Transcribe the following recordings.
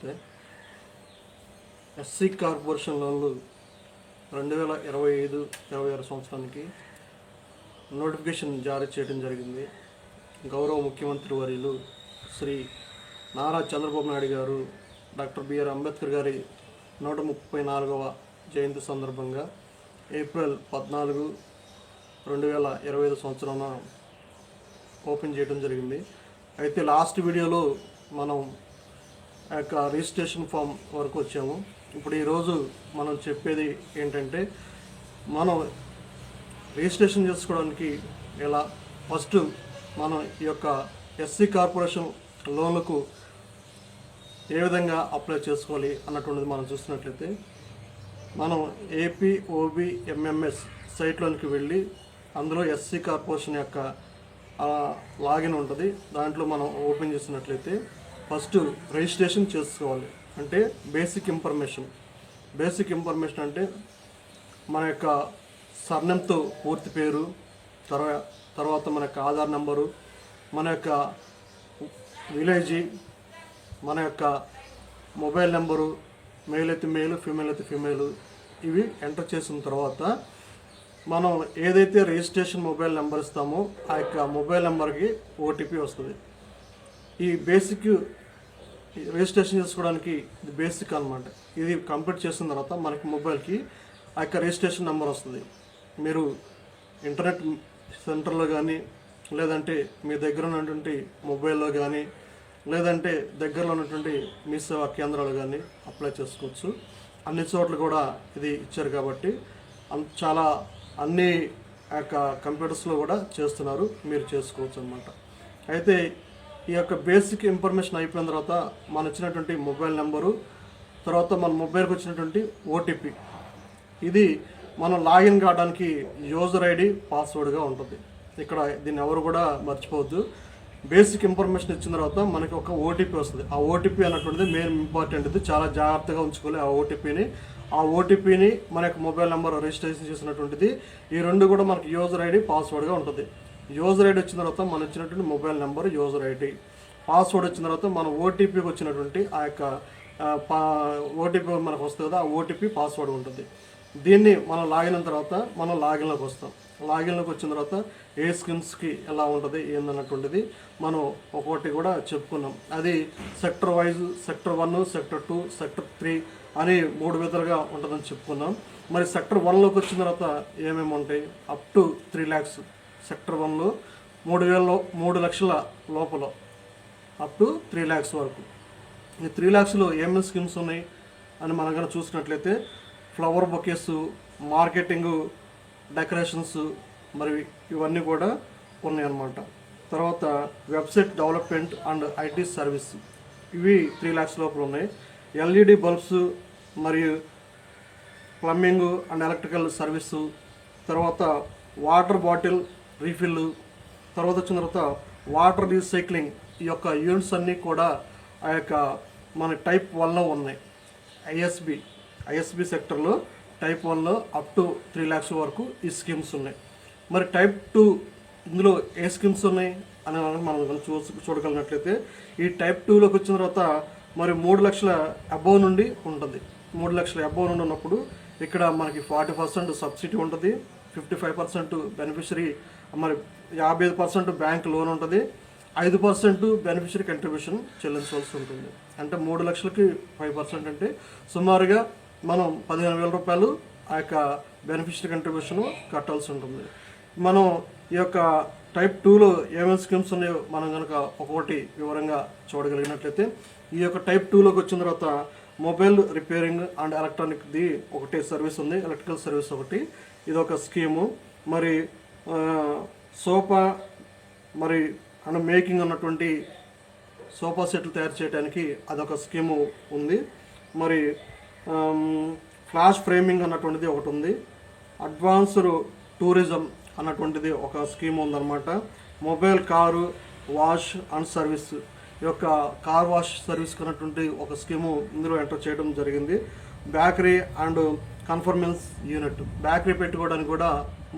నమస్తే. SC corporation లోన్లు 2025-26 సంవత్సరానికి నోటిఫికేషన్ జారీ చేయడం జరిగింది. గౌరవ ముఖ్యమంత్రి వర్యులు శ్రీ నారా చంద్రబాబు నాయుడు గారు డాక్టర్ బిఆర్ అంబేద్కర్ గారి 134వ జయంతి సందర్భంగా ఏప్రిల్ 14, 2025 సంవత్సరాన ఓపెన్ చేయడం జరిగింది. అయితే లాస్ట్ వీడియోలో మనం ఆ యొక్క రిజిస్ట్రేషన్ ఫామ్ వరకు వచ్చాము. ఇప్పుడు ఈరోజు మనం చెప్పేది ఏంటంటే, మనం రిజిస్ట్రేషన్ చేసుకోవడానికి ఎలా ఫస్ట్ మనం ఈ యొక్క ఎస్సీ కార్పొరేషన్ లోన్లకు ఏ విధంగా అప్లై చేసుకోవాలి అన్నటువంటిది మనం చూసినట్లయితే, మనం APOBMMS సైట్లోనికి వెళ్ళి అందులో ఎస్సీ కార్పొరేషన్ యొక్క లాగిన్ ఉంటుంది. దాంట్లో మనం ఓపెన్ చేసినట్లయితే ఫస్ట్ రిజిస్ట్రేషన్ చేసుకోవాలి. అంటే బేసిక్ ఇన్ఫర్మేషన్ అంటే మన యొక్క సర్నేమ్తో పూర్తి పేరు, తర్వాత మన యొక్క ఆధార్ నెంబరు, మన యొక్క విలేజ్, మన యొక్క మొబైల్ నెంబరు, మెయిల్ అయితే మెయిల్, ఫీమేల్ అయితే ఫీమేల్, ఇవి ఎంటర్ చేసిన తర్వాత మనం ఏదైతే రిజిస్ట్రేషన్ మొబైల్ నెంబర్ ఇస్తామో ఆ యొక్క మొబైల్ నెంబర్కి OTP వస్తుంది. ఈ బేసిక్ రిజిస్ట్రేషన్ చేసుకోవడానికి ఇది బేసిక్ అనమాట. ఇది కంప్లీట్ చేసిన తర్వాత మనకి మొబైల్కి ఆ యొక్క రిజిస్ట్రేషన్ నెంబర్ వస్తుంది. మీరు ఇంటర్నెట్ సెంటర్లో కానీ, లేదంటే మీ దగ్గర ఉన్నటువంటి మొబైల్లో కానీ, లేదంటే దగ్గరలో ఉన్నటువంటి మీ సేవా కేంద్రాలు కానీ అప్లై చేసుకోవచ్చు. అన్ని చోట్ల కూడా ఇది ఇచ్చారు కాబట్టి చాలా అన్ని యొక్క కంప్యూటర్స్లో కూడా చేస్తున్నారు, మీరు చేసుకోవచ్చు అన్నమాట. అయితే ఈ యొక్క బేసిక్ ఇన్ఫర్మేషన్ అయిపోయిన తర్వాత మనం ఇచ్చినటువంటి మొబైల్ నెంబరు, తర్వాత మన మొబైల్కి వచ్చినటువంటి OTP, ఇది మనం లాగిన్ కావడానికి యూజర్ ID, పాస్వర్డ్గా ఉంటుంది. ఇక్కడ దీన్ని ఎవరు కూడా మర్చిపోవద్దు. బేసిక్ ఇన్ఫర్మేషన్ ఇచ్చిన తర్వాత మనకి ఒక OTP వస్తుంది. ఆ OTP అన్నటువంటిది మెయిన్ ఇంపార్టెంట్. ఇది చాలా జాగ్రత్తగా ఉంచుకోవాలి. ఆ ఓటీపీని మన యొక్క మొబైల్ నెంబర్ రిజిస్ట్రేషన్ చేసినటువంటిది, ఈ రెండు కూడా మనకి యూజర్ ID, పాస్వర్డ్గా ఉంటుంది. యూజర్ ID వచ్చిన తర్వాత మనం ఇచ్చినటువంటి mobile number, user ID, password వచ్చిన తర్వాత మన OTPకి వచ్చినటువంటి ఆ యొక్క OTP మనకు వస్తుంది కదా, ఆ OTP పాస్వర్డ్ ఉంటుంది. దీన్ని మనం లాగిన్ అయిన తర్వాత మనం లాగిన్లోకి వస్తాం. లాగిన్లోకి వచ్చిన తర్వాత ఏ స్కీమ్స్కి ఎలా ఉంటుంది ఏందన్నటువంటిది మనం ఒక్కొక్కటి కూడా చెప్పుకున్నాం. అది sector wise, sector 1, sector 2, sector 3 అని 3 విధాలుగా ఉంటుందని చెప్పుకున్నాం. మరి సెక్టర్ 1లోకి వచ్చిన తర్వాత ఏమేమి ఉంటాయి? Up to 3 lakhs. సెక్టర్ 1లో 3 లక్షల లోపల అప్ టు 3 lakhs వరకు. ఈ 3 lakhsలో ఏమేమి స్కీమ్స్ ఉన్నాయి అని మనం కనుక చూసినట్లయితే, ఫ్లవర్ బొకేస్, మార్కెటింగు, డెకరేషన్స్, మరి ఇవన్నీ కూడా ఉన్నాయి అన్నమాట. తర్వాత website development and IT service, ఇవి 3 lakhs లోపల ఉన్నాయి. LED బల్బ్స్ మరియు ప్లంబింగ్ అండ్ ఎలక్ట్రికల్ సర్వీసు, తర్వాత వాటర్ బాటిల్ రీఫిల్, తర్వాత వచ్చిన తర్వాత వాటర్ రీసైక్లింగ్, ఈ యొక్క యూనిట్స్ అన్నీ కూడా ఆ యొక్క మన టైప్ 1లో ఉన్నాయి. ISB సెక్టర్లో టైప్ 1లో అప్ టు 3 lakhs వరకు ఈ స్కీమ్స్ ఉన్నాయి. మరి టైప్ 2 ఇందులో ఏ స్కీమ్స్ ఉన్నాయి అని మనం చూడగలిగినట్లయితే, ఈ టైప్ 2లోకి వచ్చిన తర్వాత మరి 3 లక్షల అబోవ్ నుండి ఉంటుంది. 3 లక్షల అబోవ్ నుండి ఉన్నప్పుడు ఇక్కడ మనకి 40% సబ్సిడీ ఉంటుంది, 55% బెనిఫిషరీ, మరి 55% బ్యాంక్ లోన్ ఉంటుంది, 5% బెనిఫిషరీ కంట్రిబ్యూషన్ చెల్లించవలసి ఉంటుంది. అంటే 3 లక్షలకి 5% అంటే సుమారుగా మనం 15,000 రూపాయలు ఆ యొక్క బెనిఫిషరీ కంట్రిబ్యూషన్ కట్టాల్సి ఉంటుంది. మనం ఈ యొక్క టైప్ 2లో ఏమేమి స్కీమ్స్ ఉన్నాయో మనం కనుక ఒక్కొక్కటి వివరంగా చూడగలిగినట్లయితే, ఈ యొక్క టైప్ 2లోకి వచ్చిన తర్వాత మొబైల్ రిపేరింగ్ అండ్ ఎలక్ట్రానిక్ది ఒకటి సర్వీస్ ఉంది, ఎలక్ట్రికల్ సర్వీస్ ఒకటి, ఇది ఒక స్కీము. మరి సోఫా మరి అండ్ మేకింగ్ అన్నటువంటి సోఫా సెట్లు తయారు చేయడానికి అదొక స్కీము ఉంది. మరి ఫ్లాష్ ఫ్రేమింగ్ అన్నటువంటిది ఒకటి ఉంది. అడ్వాన్స్డ్ టూరిజం అన్నటువంటిది ఒక స్కీమ్ ఉందన్నమాట. Mobile car wash and service, ఈ యొక్క కార్ వాష్ సర్వీస్ అన్నటువంటి ఒక స్కీము ఇందులో ఎంటర్ చేయడం జరిగింది. బేకరీ అండ్ కన్ఫర్మెన్స్ యూనిట్, బేకరీ పెట్టుకోవడానికి కూడా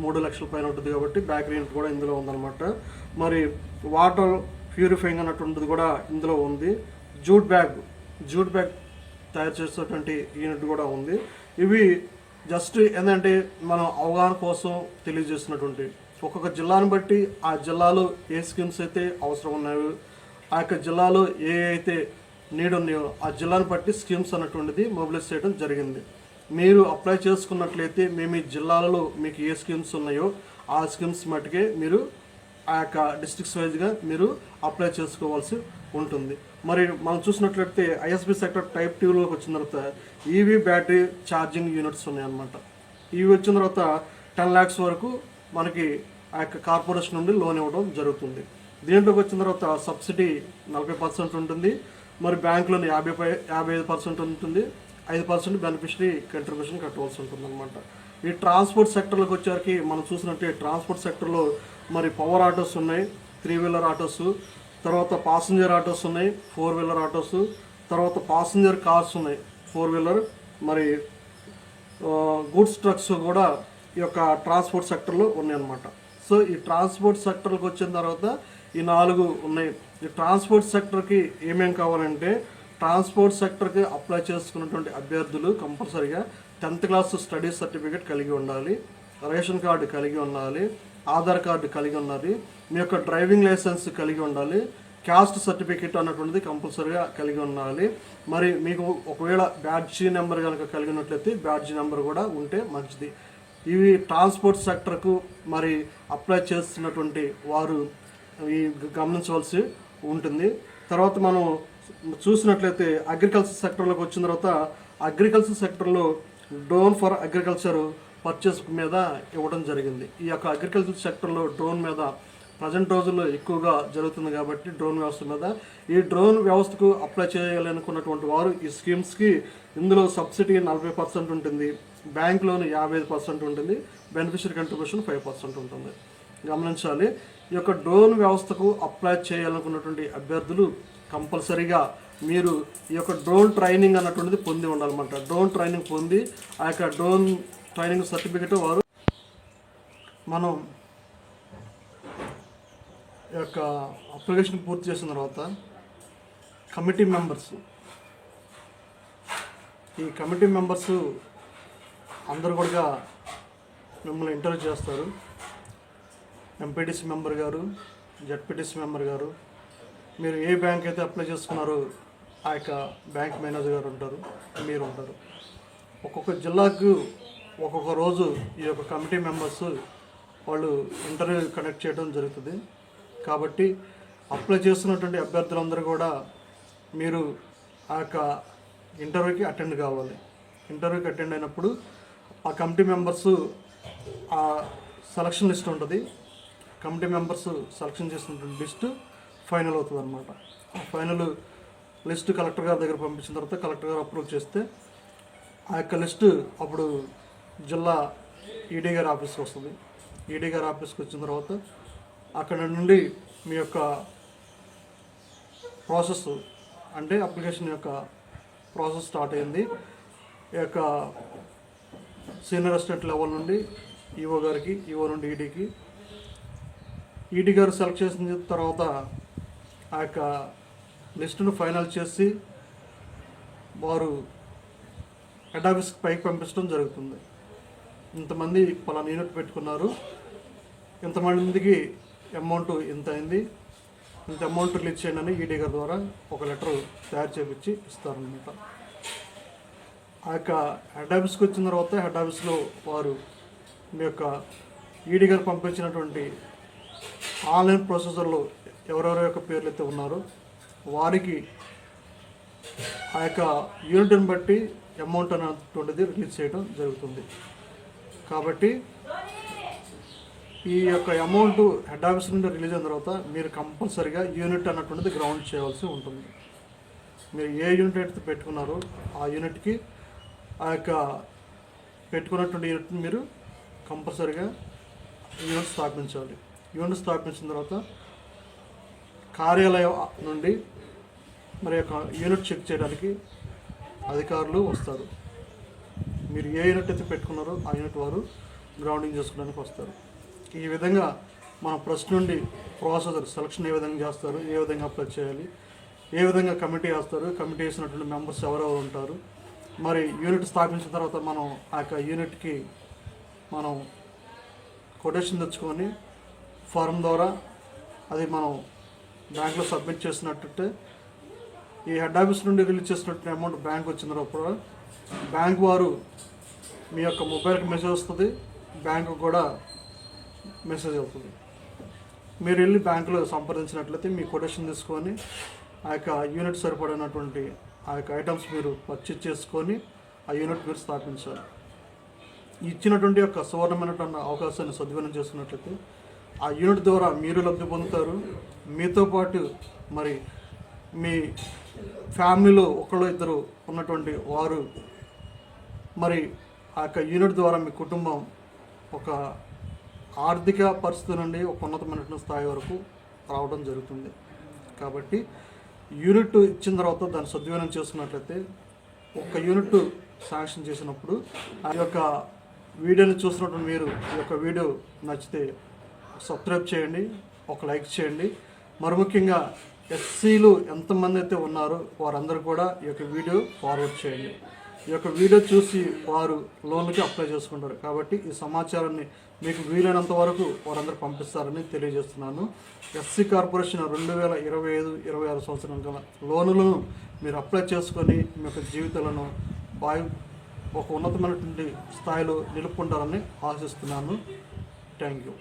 3 లక్షల పైన ఉంటుంది కాబట్టి బేకరీ యూనిట్ కూడా ఇందులో ఉందన్నమాట. మరి వాటర్ ప్యూరిఫైయింగ్ అన్నటువంటిది కూడా ఇందులో ఉంది. జూట్ బ్యాగ్ జూట్ బ్యాగ్ తయారు చేసేటువంటి యూనిట్ కూడా ఉంది. ఇవి జస్ట్ ఏంటంటే మనం అవగాహన కోసం తెలియజేస్తున్నటువంటి ఒక్కొక్క జిల్లాను బట్టి ఆ జిల్లాలో ఏ స్కీమ్స్ అయితే అవసరం ఉన్నాయో, ఆ యొక్క జిల్లాలో ఏ అయితే నీడ్ ఉన్నాయో ఆ జిల్లాను బట్టి స్కీమ్స్ అన్నటువంటిది మొబిలైజ్ చేయడం జరిగింది. మీరు అప్లై చేసుకున్నట్లయితే మీ జిల్లాలలో మీకు ఏ స్కీమ్స్ ఉన్నాయో ఆ స్కీమ్స్ మట్టుకే మీరు ఆ యొక్క డిస్ట్రిక్ట్స్ వైజ్గా మీరు అప్లై చేసుకోవాల్సి ఉంటుంది. మరి మనం చూసినట్లయితే ఐఎస్బి సెక్టర్ టైప్ 2లోకి వచ్చిన తర్వాత ఈవీ బ్యాటరీ ఛార్జింగ్ యూనిట్స్ ఉన్నాయన్నమాట. ఇవి వచ్చిన తర్వాత 10 lakhs వరకు మనకి ఆ యొక్క కార్పొరేషన్ నుండి లోన్ ఇవ్వడం జరుగుతుంది. దీంట్లోకి వచ్చిన తర్వాత సబ్సిడీ 40% ఉంటుంది. మరి బ్యాంకులోని 55% ఉంటుంది. 5% బెనిఫిషరీ కంట్రిబ్యూషన్ కట్టవలసి ఉంటుంది అనమాట. ఈ ట్రాన్స్పోర్ట్ సెక్టర్లోకి వచ్చేసరికి మనం చూసినట్టే ట్రాన్స్పోర్ట్ సెక్టర్లో మరి పవర్ ఆటోస్ ఉన్నాయి, 3-wheeler ఆటోస్, తర్వాత పాసింజర్ ఆటోస్ ఉన్నాయి, 4-wheeler ఆటోస్, తర్వాత పాసింజర్ కార్స్ ఉన్నాయి 4-wheeler, మరి గూడ్స్ ట్రక్స్ కూడా ఈ యొక్క ట్రాన్స్పోర్ట్ సెక్టర్లో ఉన్నాయి అన్నమాట. సో ఈ ట్రాన్స్పోర్ట్ సెక్టర్కి వచ్చిన తర్వాత ఈ 4 ఉన్నాయి. ఈ ట్రాన్స్పోర్ట్ సెక్టర్కి ఏమేం కావాలంటే ట్రాన్స్పోర్ట్ సెక్టర్కి అప్లై చేసుకున్నటువంటి అభ్యర్థులు కంపల్సరీగా 10th class స్టడీ సర్టిఫికేట్ కలిగి ఉండాలి, రేషన్ కార్డు కలిగి ఉండాలి, ఆధార్ కార్డు కలిగి ఉండాలి, మీ యొక్క డ్రైవింగ్ లైసెన్స్ కలిగి ఉండాలి, క్యాస్ట్ సర్టిఫికేట్ అన్నటువంటిది కంపల్సరీగా కలిగి ఉండాలి. మరి మీకు ఒకవేళ బ్యాడ్జీ నెంబర్ కనుక కలిగినట్లయితే బ్యాడ్జీ నెంబర్ కూడా ఉంటే మంచిది. ఇవి ట్రాన్స్పోర్ట్ సెక్టర్కు మరి అప్లై చేస్తున్నటువంటి వారు ఈ గమనించవలసి ఉంటుంది. తర్వాత మనం చూసినట్లయితే అగ్రికల్చర్ సెక్టర్లోకి వచ్చిన తర్వాత అగ్రికల్చర్ సెక్టర్లో డ్రోన్ ఫర్ అగ్రికల్చర్ పర్చేస్ మీద ఇవ్వడం జరిగింది. ఈ యొక్క అగ్రికల్చర్ సెక్టర్లో డ్రోన్ మీద ప్రజెంట్ రోజుల్లో ఎక్కువగా జరుగుతుంది కాబట్టి డ్రోన్ వ్యవస్థ మీద ఈ డ్రోన్ వ్యవస్థకు అప్లై చేయాలనుకున్నటువంటి వారు ఈ స్కీమ్స్కి ఇందులో సబ్సిడీ 40% ఉంటుంది, బ్యాంక్ లోన్ 55% ఉంటుంది, బెనిఫిషరీ కంట్రిబ్యూషన్ 5% ఉంటుంది. గమనించాలి. ఈ యొక్క డ్రోన్ వ్యవస్థకు అప్లై చేయాలనుకున్నటువంటి అభ్యర్థులు కంపల్సరీగా మీరు ఈ యొక్క డ్రోన్ ట్రైనింగ్ అన్నటువంటిది పొంది ఉండాలన్నమాట. డ్రోన్ ట్రైనింగ్ పొంది ఆ యొక్క డ్రోన్ ట్రైనింగ్ సర్టిఫికేట్ వారు మనం ఈ యొక్క అప్లికేషన్ పూర్తి చేసిన తర్వాత కమిటీ మెంబర్స్, ఈ కమిటీ మెంబర్స్ అందరూ కూడా మిమ్మల్ని ఇంటర్వ్యూ చేస్తారు. ఎంపీటీసీ మెంబర్ గారు, జెడ్పీటీసీ మెంబర్ గారు, మీరు ఏ బ్యాంక్ అయితే అప్లై చేసుకున్నారో ఆ యొక్క బ్యాంక్ మేనేజర్ గారు ఉంటారు, మీరు ఉంటారు. ఒక్కొక్క జిల్లాకు ఒక్కొక్క రోజు ఈ యొక్క కమిటీ మెంబర్స్ వాళ్ళు ఇంటర్వ్యూ కండక్ట్ చేయడం జరుగుతుంది. కాబట్టి అప్లై చేస్తున్నటువంటి అభ్యర్థులందరూ కూడా మీరు ఆ యొక్క ఇంటర్వ్యూకి అటెండ్ కావాలి. ఇంటర్వ్యూకి అటెండ్ అయినప్పుడు ఆ కమిటీ మెంబర్స్ ఆ సెలక్షన్ లిస్ట్ ఉంటుంది. కమిటీ మెంబర్స్ సెలక్షన్ చేసినటువంటి లిస్టు ఫైనల్ అవుతుంది అనమాట. ఆ ఫైనల్ లిస్టు కలెక్టర్ గారి దగ్గర పంపించిన తర్వాత కలెక్టర్ గారు అప్రూవ్ చేస్తే ఆ యొక్క లిస్టు అప్పుడు జిల్లా ఈడీ గారి ఆఫీస్కి వస్తుంది. ఈడీ గారి ఆఫీస్కి వచ్చిన తర్వాత అక్కడ నుండి మీ యొక్క ప్రాసెస్ అంటే అప్లికేషన్ యొక్క ప్రాసెస్ స్టార్ట్ అయింది. ఈ యొక్క సీనియర్ అసిస్టెంట్ లెవెల్ నుండి ఈఓ గారికి, ఈఓ నుండి ఈడీకి, ఈడీ గారు సెలెక్ట్ చేసిన తర్వాత ఆ యొక్క లిస్టును ఫైనల్ చేసి వారు హెడ్ ఆఫీస్కి పైకి పంపించడం జరుగుతుంది. ఇంతమంది పలానా యూనిట్ పెట్టుకున్నారు, ఇంతమందికి అమౌంట్ ఇంత అయింది, ఇంత అమౌంట్ రిలీజ్ చేయండి అని ఈడీ గారి ద్వారా ఒక లెటర్ తయారు చేయించి ఇస్తారనమాట. ఆ యొక్క హెడ్ ఆఫీస్కి వచ్చిన తర్వాత హెడ్ ఆఫీస్లో వారు మీ యొక్క ఈడీ గారు పంపించినటువంటి ఆన్లైన్ ప్రొసెసర్లో ఎవరెవరి యొక్క పేర్లు అయితే ఉన్నారో వారికి ఆ యొక్క యూనిట్ని బట్టి అమౌంట్ అనేటువంటిది రిలీజ్ చేయడం జరుగుతుంది. కాబట్టి ఈ యొక్క అమౌంట్ హెడ్ ఆఫీస్ నుండి రిలీజ్ అయిన తర్వాత మీరు కంపల్సరీగా యూనిట్ అన్నటువంటిది గ్రౌండ్ చేయవలసి ఉంటుంది. మీరు ఏ యూనిట్ అయితే పెట్టుకున్నారో ఆ యూనిట్కి ఆ యొక్క పెట్టుకున్నటువంటి యూనిట్ని మీరు కంపల్సరీగా యూనిట్ స్థాపించాలి. యూనిట్ స్థాపించిన తర్వాత కార్యాలయం నుండి మరి యొక్క యూనిట్ చెక్ చేయడానికి అధికారులు వస్తారు. మీరు ఏ యూనిట్ అయితే పెట్టుకున్నారో ఆ యూనిట్ వారు గ్రౌండింగ్ చేసుకోవడానికి వస్తారు. ఈ విధంగా మన ప్రెస్ నుండి ప్రాసెసర్ సెలక్షన్ ఏ విధంగా చేస్తారు, ఏ విధంగా అప్లై చేయాలి, ఏ విధంగా కమిటీ వేస్తారు, కమిటీ వేసినటువంటి మెంబర్స్ ఎవరెవరు ఉంటారు, మరి యూనిట్ స్థాపించిన తర్వాత మనం ఆ యొక్క యూనిట్కి మనం కొటేషన్ తెచ్చుకొని ఫారం ద్వారా అది మనం బ్యాంకులో సబ్మిట్ చేసినట్టే ఈ హెడ్ ఆఫీస్ నుండి రిలీజ్ చేసినట్టు అమౌంట్ బ్యాంక్ వచ్చిన తర్వాత బ్యాంక్ వారు మీ యొక్క మొబైల్కి మెసేజ్ వస్తుంది, బ్యాంకు కూడా మెసేజ్ అవుతుంది. మీరు వెళ్ళి బ్యాంకులో సంప్రదించినట్లయితే మీ కొటేషన్ తీసుకొని ఆ యొక్క యూనిట్ సరిపడినటువంటి ఆ యొక్క ఐటమ్స్ మీరు పర్చేజ్ చేసుకొని ఆ యూనిట్ మీరు స్థాపించాలి. ఇచ్చినటువంటి యొక్క సువర్ణమైనటువంటి అవకాశాన్ని సద్వినియోగం చేసుకున్నట్లయితే ఆ యూనిట్ ద్వారా మీరు లబ్ధి పొందుతారు. మీతో పాటు మరి మీ ఫ్యామిలీలో ఒకళ్ళు ఇద్దరు ఉన్నటువంటి వారు మరి ఆ యొక్క యూనిట్ ద్వారా మీ కుటుంబం ఒక ఆర్థిక పరిస్థితి నుండి ఒక ఉన్నతమైనటువంటి స్థాయి వరకు రావడం జరుగుతుంది. కాబట్టి యూనిట్ ఇచ్చిన తర్వాత దాన్ని సద్వినియోగం చేసుకున్నట్లయితే ఒక యూనిట్ శాంక్షన్ చేసినప్పుడు ఆ యొక్క వీడియోని చూసినప్పుడు మీరు ఈ యొక్క వీడియో నచ్చితే సబ్స్క్రైబ్ చేయండి, ఒక లైక్ చేయండి. మరి ముఖ్యంగా ఎస్సీలు ఎంతమంది అయితే ఉన్నారో వారందరూ కూడా ఈ యొక్క వీడియో ఫార్వర్డ్ చేయండి. ఈ యొక్క వీడియో చూసి వారు లోన్కి అప్లై చేసుకుంటారు. కాబట్టి ఈ సమాచారాన్ని మీకు వీలైనంత వరకు వారందరూ పంపిస్తారని తెలియజేస్తున్నాను. ఎస్సీ కార్పొరేషన్ 2025-26 సంవత్సరం గల లోనులను మీరు అప్లై చేసుకొని మీ యొక్క జీవితాలను ఒక ఉన్నతమైనటువంటి స్థాయిలో నిలుపుకుంటారని ఆశిస్తున్నాను. Thank you.